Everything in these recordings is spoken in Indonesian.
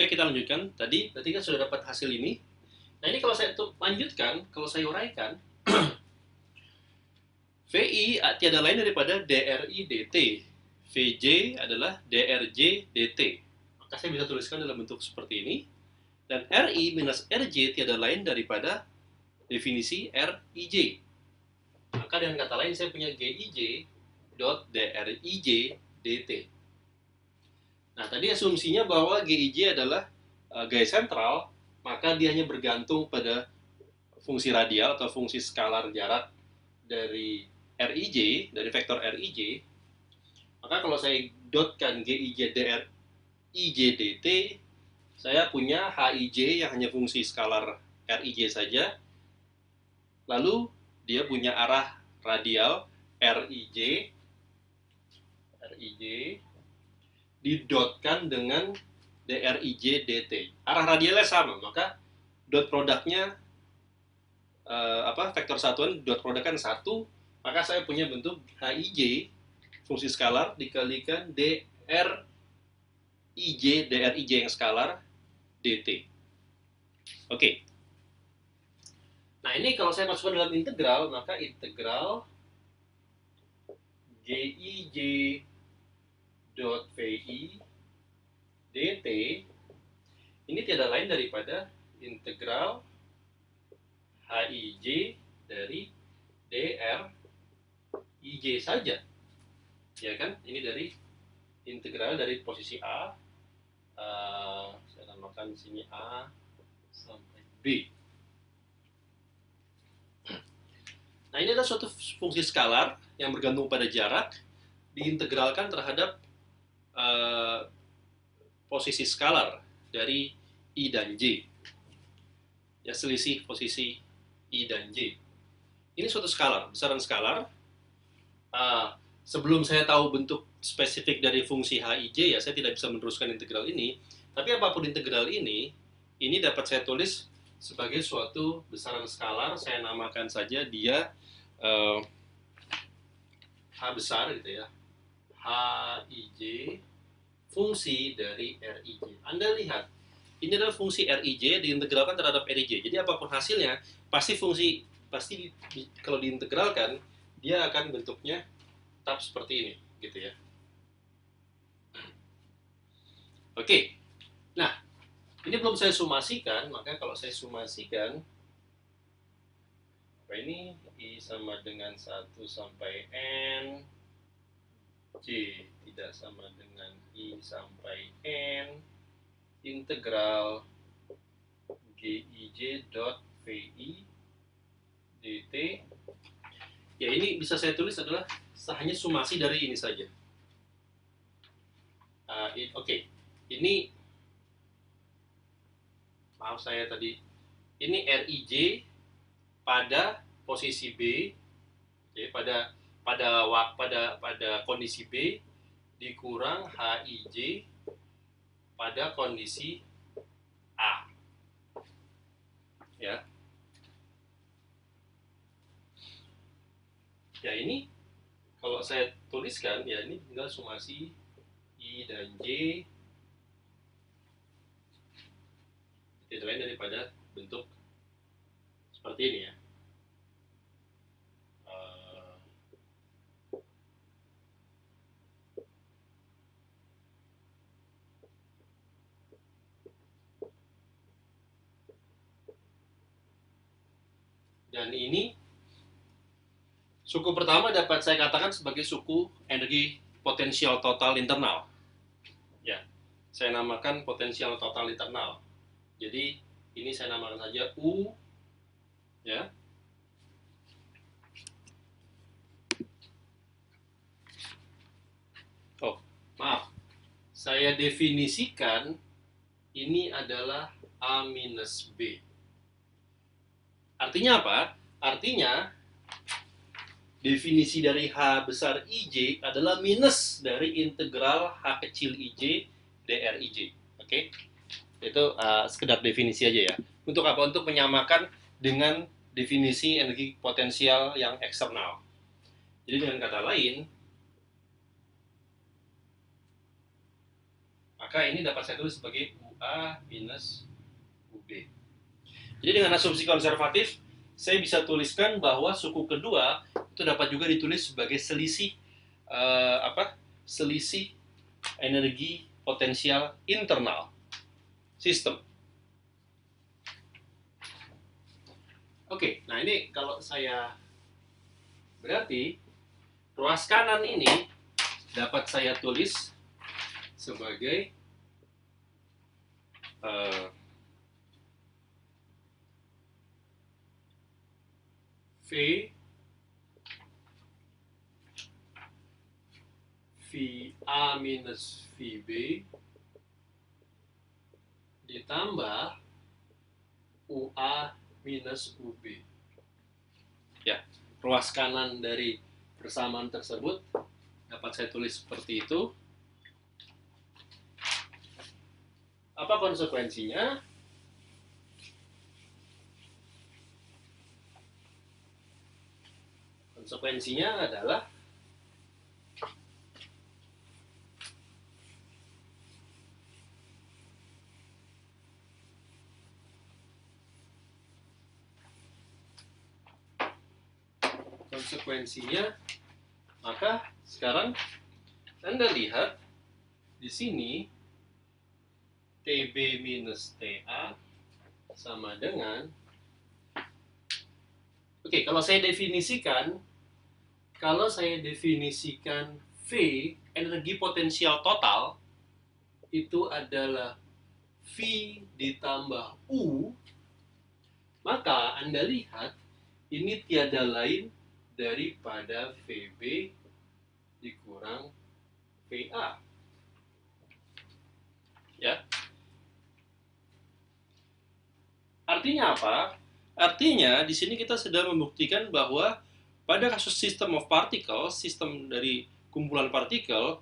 Oke, kita lanjutkan. Tadi berarti kan sudah dapat hasil ini. Nah, ini kalau saya lanjutkan, kalau saya uraikan, VI tiada lain daripada DRI DT. VJ adalah DRJ DT. Maka saya bisa tuliskan dalam bentuk seperti ini. Dan RI minus RJ tiada lain daripada definisi RIJ. Maka dengan kata lain saya punya GIJ dot DRIJ DT. Nah, tadi asumsinya bahwa GIJ adalah gaya sentral, maka dia hanya bergantung pada fungsi radial atau fungsi skalar jarak dari RIJ, dari vektor RIJ. Maka kalau saya dotkan GIJ DRIJ DT, saya punya HIJ yang hanya fungsi skalar RIJ saja. Lalu dia punya arah radial RIJ didotkan dengan DRIJ DT. Arah radialnya sama, maka dot produknya vektor satuan dot produk kan 1, maka saya punya bentuk HIJ fungsi skalar dikalikan DRIJ yang skalar DT. Oke. Nah, ini kalau saya masukkan dalam integral, maka integral GIJ dot VI dt ini tiada lain daripada integral HIJ dari DRIJ saja, ya kan? Ini dari integral dari posisi A, saya namakan di sini A sampai B. Nah, ini adalah suatu fungsi skalar yang bergantung pada jarak diintegralkan terhadap posisi skalar dari I dan J. Ya, selisih posisi I dan J. Ini suatu skalar, besaran skalar. Sebelum saya tahu bentuk spesifik dari fungsi HIJ, ya saya tidak bisa meneruskan integral ini. Tapi apapun integral ini dapat saya tulis sebagai suatu besaran skalar. Saya namakan saja dia H besar gitu ya. HIJ fungsi dari RIJ. Anda lihat, ini adalah fungsi RIJ diintegralkan terhadap RIJ. Jadi apapun hasilnya, pasti kalau diintegralkan dia akan bentuknya tetap seperti ini, gitu ya. Oke. Nah, ini belum saya sumasikan, maka kalau saya sumasikan apa ini I sama dengan 1 sampai N, J tidak sama dengan I sampai N, integral GIJ dot VI dt, ya ini bisa saya tulis adalah hanya sumasi dari ini saja. Oke. Ini maaf saya tadi, ini RIJ pada posisi B, okay, pada kondisi B dikurang HIJ pada kondisi A, ya. Ya, ini kalau saya tuliskan, ya ini tinggal sumasi I dan J tidak lain daripada bentuk seperti ini ya. Dan ini suku pertama dapat saya katakan sebagai suku energi potensial total internal. Ya, saya namakan potensial total internal. Jadi ini saya namakan saja U, ya. Oh, maaf. Saya definisikan ini adalah A minus B. Artinya apa? Artinya definisi dari H besar IJ adalah minus dari integral H kecil IJ DRIJ. Oke? Itu sekedar definisi aja ya. Untuk apa? Untuk menyamakan dengan definisi energi potensial yang eksternal. Jadi dengan kata lain, maka ini dapat saya tulis sebagai UA minus UB. Jadi dengan asumsi konservatif, saya bisa tuliskan bahwa suku kedua itu dapat juga ditulis sebagai selisih selisih energi potensial internal sistem. Oke, nah ini kalau saya berarti ruas kanan ini dapat saya tulis sebagai VA minus VB ditambah UA minus UB. Ya, ruas kanan dari persamaan tersebut dapat saya tulis seperti itu. Apa konsekuensinya? Konsekuensinya adalah maka sekarang Anda lihat di sini TB minus TA sama dengan, oke, kalau saya definisikan V, energi potensial total itu adalah V ditambah U, maka Anda lihat ini tiada lain daripada VB dikurang VA. Ya. Artinya apa? Artinya di sini kita sedang membuktikan bahwa pada kasus system of particles, sistem dari kumpulan partikel,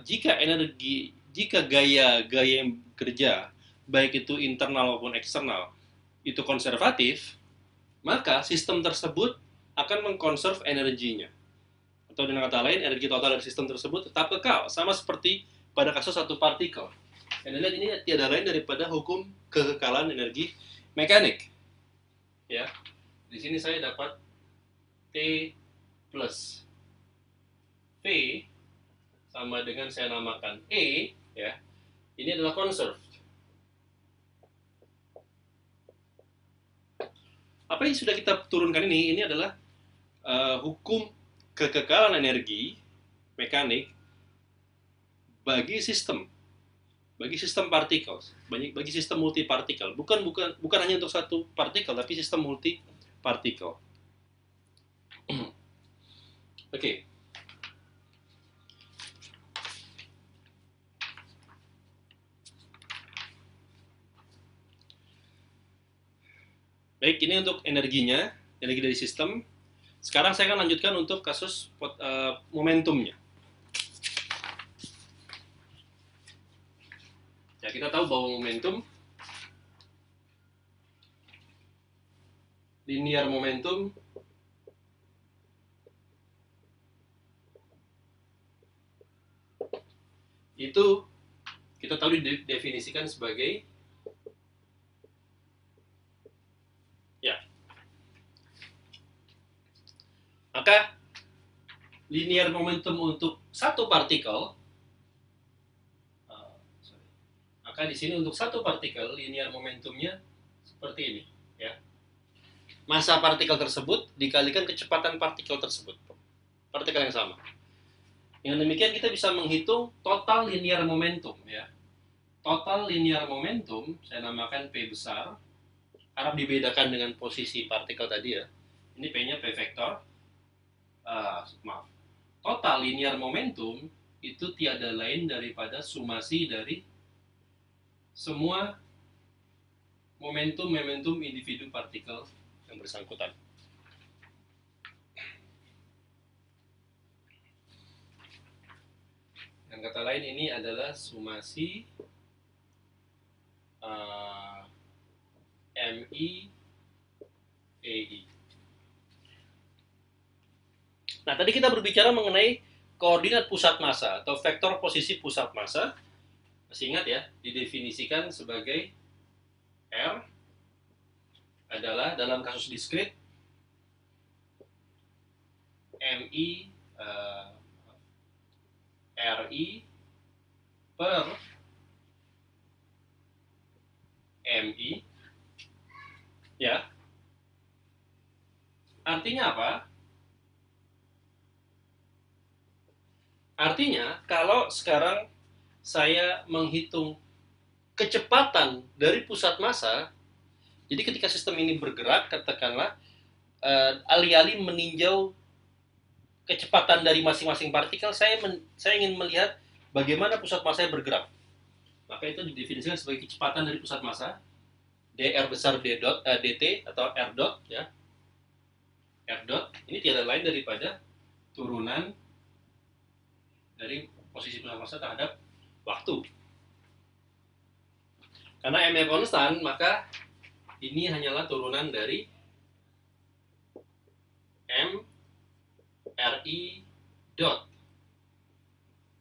jika gaya yang bekerja, baik itu internal maupun eksternal, itu konservatif, maka sistem tersebut akan mengkonserv energinya. Atau dengan kata lain, energi total dari sistem tersebut tetap kekal, sama seperti pada kasus satu partikel. Anda lihat ini tiada lain daripada hukum kekekalan energi mekanik. Ya, di sini saya dapat T plus V sama dengan saya namakan E, ya. Ini adalah conserved. Apa yang sudah kita turunkan ini adalah hukum kekekalan energi mekanik bagi sistem partikel, bagi sistem multipartikel, bukan hanya untuk satu partikel, tapi sistem multipartikel. Oke. Baik, ini untuk energinya, energi dari sistem. Sekarang saya akan lanjutkan untuk kasus momentumnya. Ya, kita tahu bahwa momentum, linear momentum, itu kita tahu didefinisikan sebagai, ya, maka linear momentum untuk satu partikel, maka di sini untuk satu partikel linear momentumnya seperti ini, ya. Massa partikel tersebut dikalikan kecepatan partikel tersebut, partikel yang sama. Dengan demikian kita bisa menghitung total linear momentum, ya. Total linear momentum saya namakan P besar, harap dibedakan dengan posisi partikel tadi, ya. Ini P-nya P vektor. Total linear momentum itu tiada lain daripada sumasi dari semua momentum individu partikel yang bersangkutan. Yang kata lain, ini adalah sumasi MI EI. Nah, tadi kita berbicara mengenai koordinat pusat massa atau vektor posisi pusat massa. Masih ingat ya, didefinisikan sebagai R adalah dalam kasus diskrit MI RI per MI, ya. Artinya apa? Artinya kalau sekarang saya menghitung kecepatan dari pusat massa, jadi ketika sistem ini bergerak, katakanlah alih-alih meninjau kecepatan dari masing-masing partikel, saya ingin melihat bagaimana pusat massanya bergerak. Maka itu didefinisikan sebagai kecepatan dari pusat massa, dr besar dt atau r dot, ya. R dot ini tiada lain daripada turunan dari posisi pusat massa terhadap waktu. Karena m-nya konstan, maka ini hanyalah turunan dari m ri dot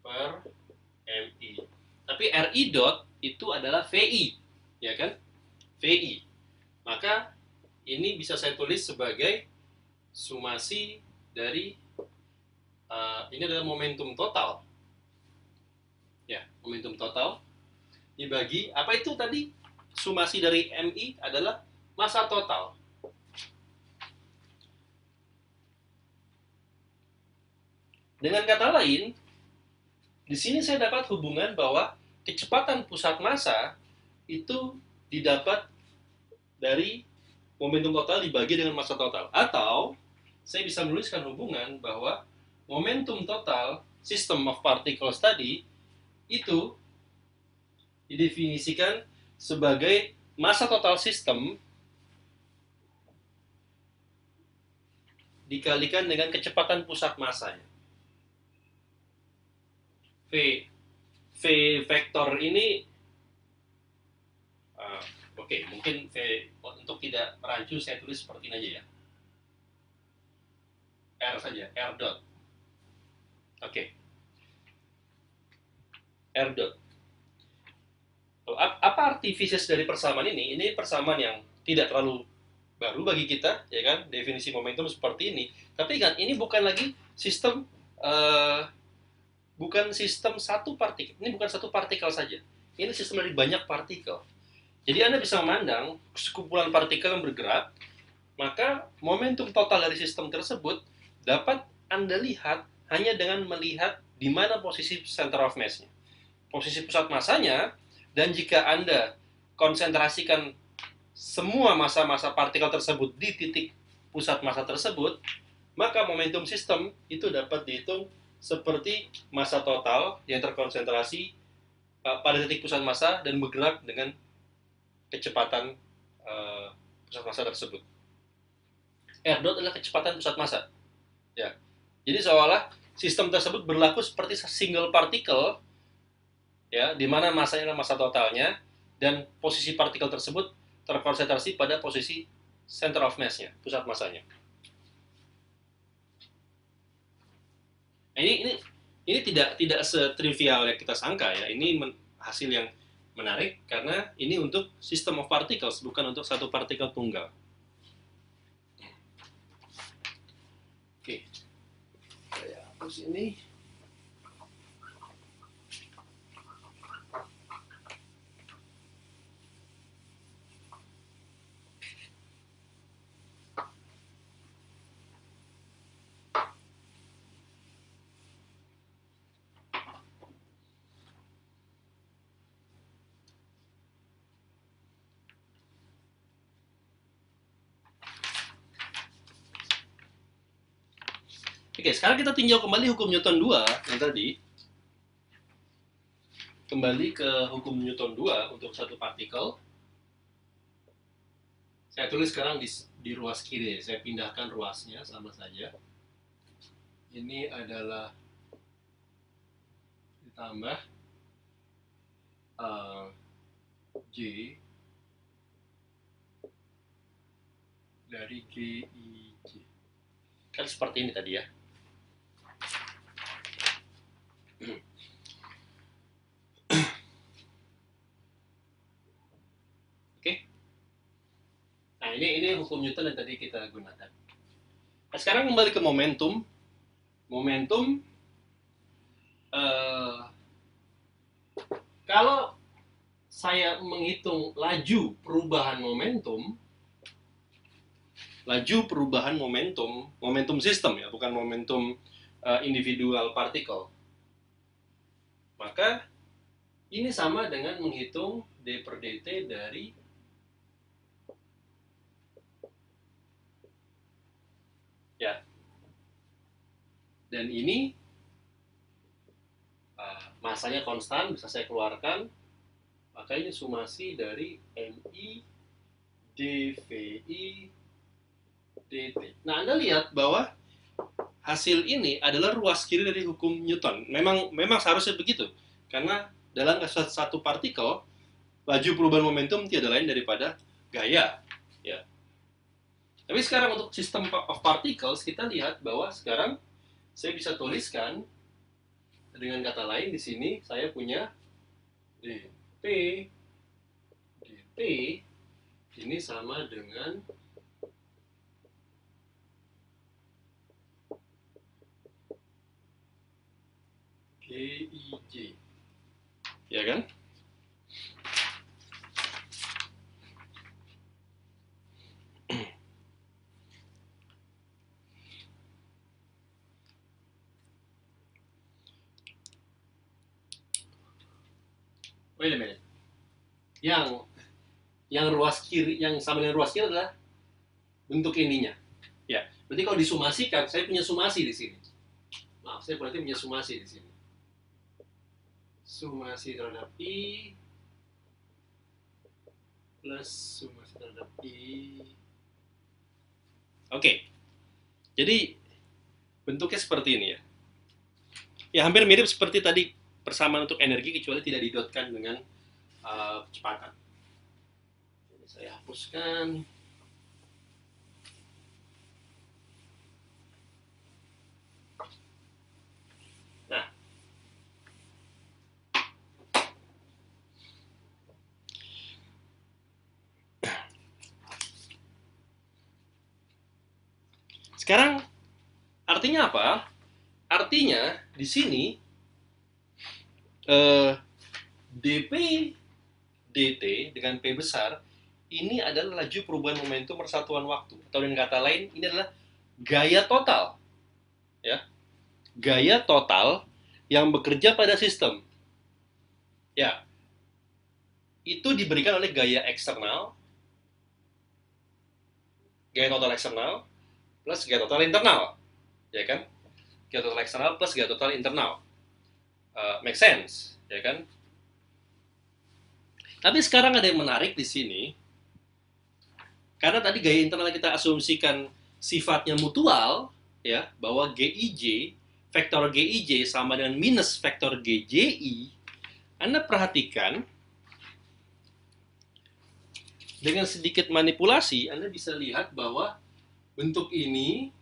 per mi. Tapi ri dot itu adalah vi, ya kan? Vi. Maka ini bisa saya tulis sebagai sumasi dari ini adalah momentum total, ya, momentum total dibagi apa itu tadi, sumasi dari mi adalah massa total. Dengan kata lain, di sini saya dapat hubungan bahwa kecepatan pusat massa itu didapat dari momentum total dibagi dengan massa total. Atau saya bisa menuliskan hubungan bahwa momentum total system of particles tadi itu didefinisikan sebagai massa total sistem dikalikan dengan kecepatan pusat massanya. V vektor ini oke, mungkin V untuk tidak merancu saya tulis seperti ini aja ya. R saja, R dot. Oke. R dot. Apa arti fisis dari persamaan ini? Ini persamaan yang tidak terlalu baru bagi kita, ya kan? Definisi momentum seperti ini. Tapi kan ini bukan lagi sistem bukan sistem satu partikel. Ini bukan satu partikel saja. Ini sistem dari banyak partikel. Jadi Anda bisa memandang sekumpulan partikel yang bergerak, maka momentum total dari sistem tersebut dapat Anda lihat hanya dengan melihat di mana posisi center of mass-nya, posisi pusat massanya, dan jika Anda konsentrasikan semua massa-massa partikel tersebut di titik pusat massa tersebut, maka momentum sistem itu dapat dihitung seperti massa total yang terkonsentrasi pada titik pusat massa dan bergerak dengan kecepatan pusat massa tersebut. R dot adalah kecepatan pusat massa. Ya. Jadi seolah sistem tersebut berlaku seperti single particle, ya, di mana massanya adalah massa totalnya dan posisi partikel tersebut terkonsentrasi pada posisi center of mass-nya, pusat massanya. Ini tidak setrivial yang kita sangka ya. Ini hasil yang menarik karena ini untuk system of particles, bukan untuk satu partikel tunggal. Oke, saya hapus ini. Oke, sekarang kita tinjau kembali hukum Newton 2 yang tadi. Kembali ke hukum Newton 2 untuk satu partikel. Saya tulis sekarang di ruas kiri. Saya pindahkan ruasnya sama saja. Ini adalah ditambah J dari GIJ. Kan seperti ini tadi ya. Nah, ini hukum Newton yang tadi kita gunakan. Nah, sekarang kembali ke momentum. Momentum, kalau saya menghitung laju perubahan momentum, momentum sistem ya, bukan momentum individual partikel, maka ini sama dengan menghitung d per dt dari ya, dan ini masanya konstan, bisa saya keluarkan, maka ini sumasi dari mi dvi dt. Nah, Anda lihat bahwa hasil ini adalah ruas kiri dari hukum Newton. Memang seharusnya begitu, karena dalam satu partikel laju perubahan momentum tidak lain daripada gaya. Ya. Tapi sekarang untuk sistem of particles kita lihat bahwa sekarang saya bisa tuliskan dengan kata lain di sini saya punya dp dt ini sama dengan GIJ. Ya kan? Wait a minute. Yang ruas kiri, yang sama dengan ruas kiri adalah bentuk ininya. Ya, berarti kalau disumasikan, saya punya sumasi di sini. Maaf, saya berarti punya sumasi di sini. Sumasi terhadap I plus sumasi terhadap I. Oke. Jadi bentuknya seperti ini ya. Ya, hampir mirip seperti tadi persamaan untuk energi, kecuali tidak didotkan dengan kecepatan. Jadi saya hapuskan. Nah, sekarang artinya apa? Artinya di sini dp dt dengan p besar ini adalah laju perubahan momentum persatuan waktu, atau dengan kata lain ini adalah gaya total, ya, gaya total yang bekerja pada sistem. Ya, itu diberikan oleh gaya eksternal, gaya total eksternal plus gaya total internal, ya kan? Gaya total eksternal plus gaya total internal. Make sense, ya kan? Tapi sekarang ada yang menarik di sini, karena tadi gaya internal kita asumsikan sifatnya mutual, ya, bahwa GIJ, vektor GIJ sama dengan minus vektor GJI. Anda perhatikan, dengan sedikit manipulasi, Anda bisa lihat bahwa bentuk ini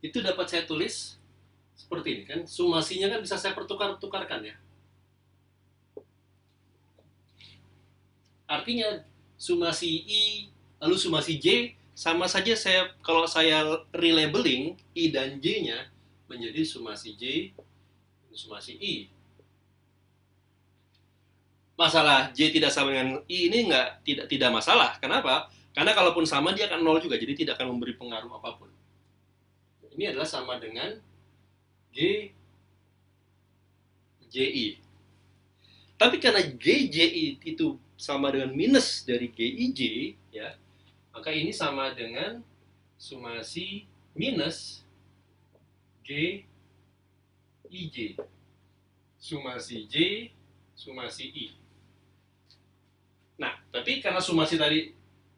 itu dapat saya tulis seperti ini kan, sumasinya kan bisa saya pertukar-tukarkan ya. Artinya sumasi I lalu sumasi J sama saja, kalau saya relabeling I dan J-nya menjadi sumasi J dan sumasi I. Masalah J tidak sama dengan I ini tidak masalah. Kenapa? Karena kalaupun sama dia akan nol juga, jadi tidak akan memberi pengaruh apapun. Ini adalah sama dengan GJI. Tapi karena GJI itu sama dengan minus dari GIJ, ya, maka ini sama dengan sumasi minus GIJ, sumasi J, sumasi I. Nah, tapi karena sumasi tadi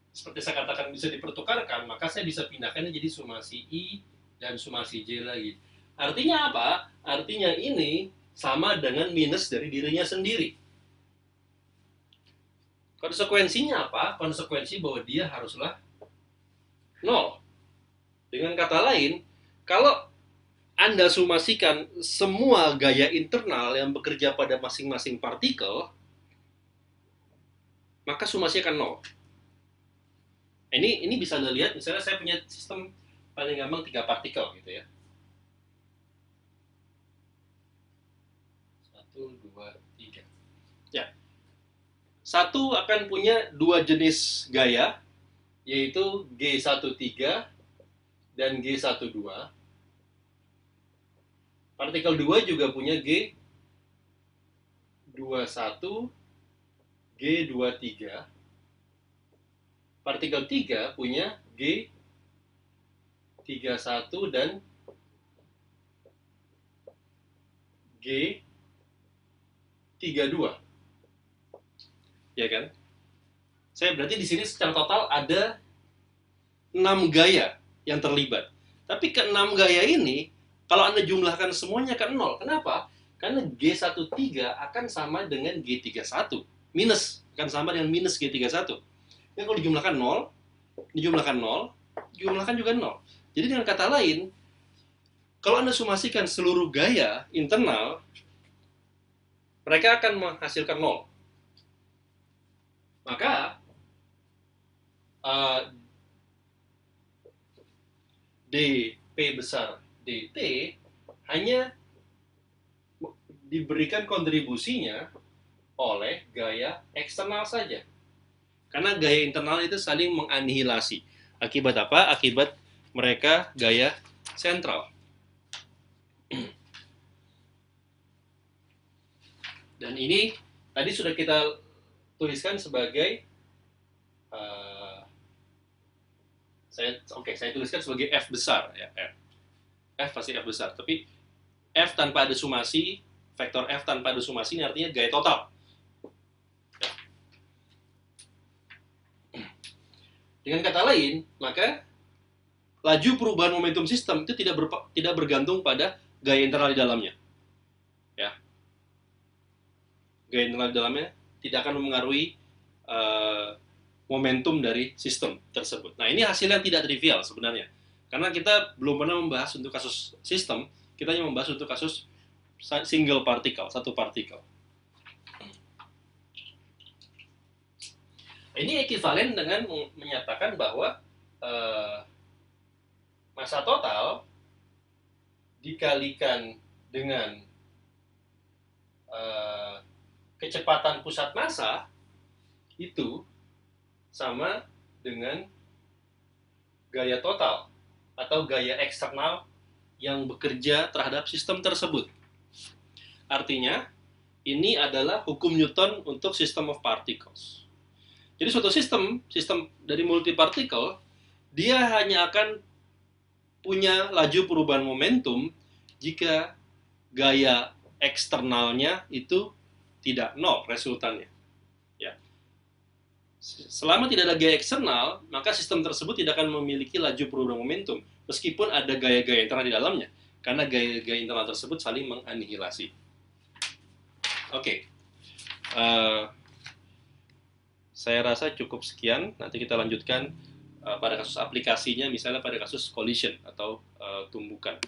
seperti saya katakan bisa dipertukarkan, maka saya bisa pindahkannya jadi sumasi I dan sumasi J lagi. Artinya apa? Artinya ini sama dengan minus dari dirinya sendiri. Konsekuensinya apa? Konsekuensi bahwa dia haruslah nol. Dengan kata lain, kalau Anda sumasikan semua gaya internal yang bekerja pada masing-masing partikel, maka sumasi akan 0. Ini bisa Anda lihat, misalnya saya punya sistem paling gampang 3 partikel gitu ya. 1, 2, 3. Ya. Satu akan punya 2 jenis gaya, yaitu G13 dan G12. Partikel 2 juga punya G21, G23. Partikel 3 punya G31 dan G32. Ya kan? Saya berarti di sini secara total ada 6 gaya yang terlibat. Tapi ke-6 gaya ini, kalau Anda jumlahkan semuanya ke 0. Kenapa? Karena G13 akan sama dengan G31. Minus, akan sama dengan minus G31. Dan kalau dijumlahkan 0, dijumlahkan 0, dijumlahkan juga 0. Jadi dengan kata lain, kalau Anda sumasikan seluruh gaya internal, mereka akan menghasilkan 0. Maka dP besar dt hanya diberikan kontribusinya oleh gaya eksternal saja. Karena gaya internal itu saling menganihilasi. Akibat apa? Akibat mereka gaya sentral. Dan ini tadi sudah kita tuliskan sebagai saya tuliskan sebagai F besar ya, F pasti F besar. Tapi F tanpa ada sumasi, vektor F tanpa ada sumasi ini artinya gaya total. Dengan kata lain, maka laju perubahan momentum sistem itu tidak bergantung pada gaya internal di dalamnya. Ya. Gaya internal di dalamnya tidak akan memengaruhi momentum dari sistem tersebut. Nah, ini hasil yang tidak trivial sebenarnya. Karena kita belum pernah membahas untuk kasus sistem, kita hanya membahas untuk kasus single particle, satu partikel. Ini ekivalen dengan menyatakan bahwa massa total dikalikan dengan kecepatan pusat massa itu sama dengan gaya total atau gaya eksternal yang bekerja terhadap sistem tersebut. Artinya, ini adalah hukum Newton untuk system of particles. Jadi suatu sistem dari multipartikel, dia hanya akan punya laju perubahan momentum jika gaya eksternalnya itu tidak nol resultannya. Ya. Selama tidak ada gaya eksternal, maka sistem tersebut tidak akan memiliki laju perubahan momentum, meskipun ada gaya-gaya internal di dalamnya, karena gaya-gaya internal tersebut saling menganihilasi. Oke. Saya rasa cukup sekian. Nanti kita lanjutkan pada kasus aplikasinya, misalnya pada kasus collision atau tumbukan.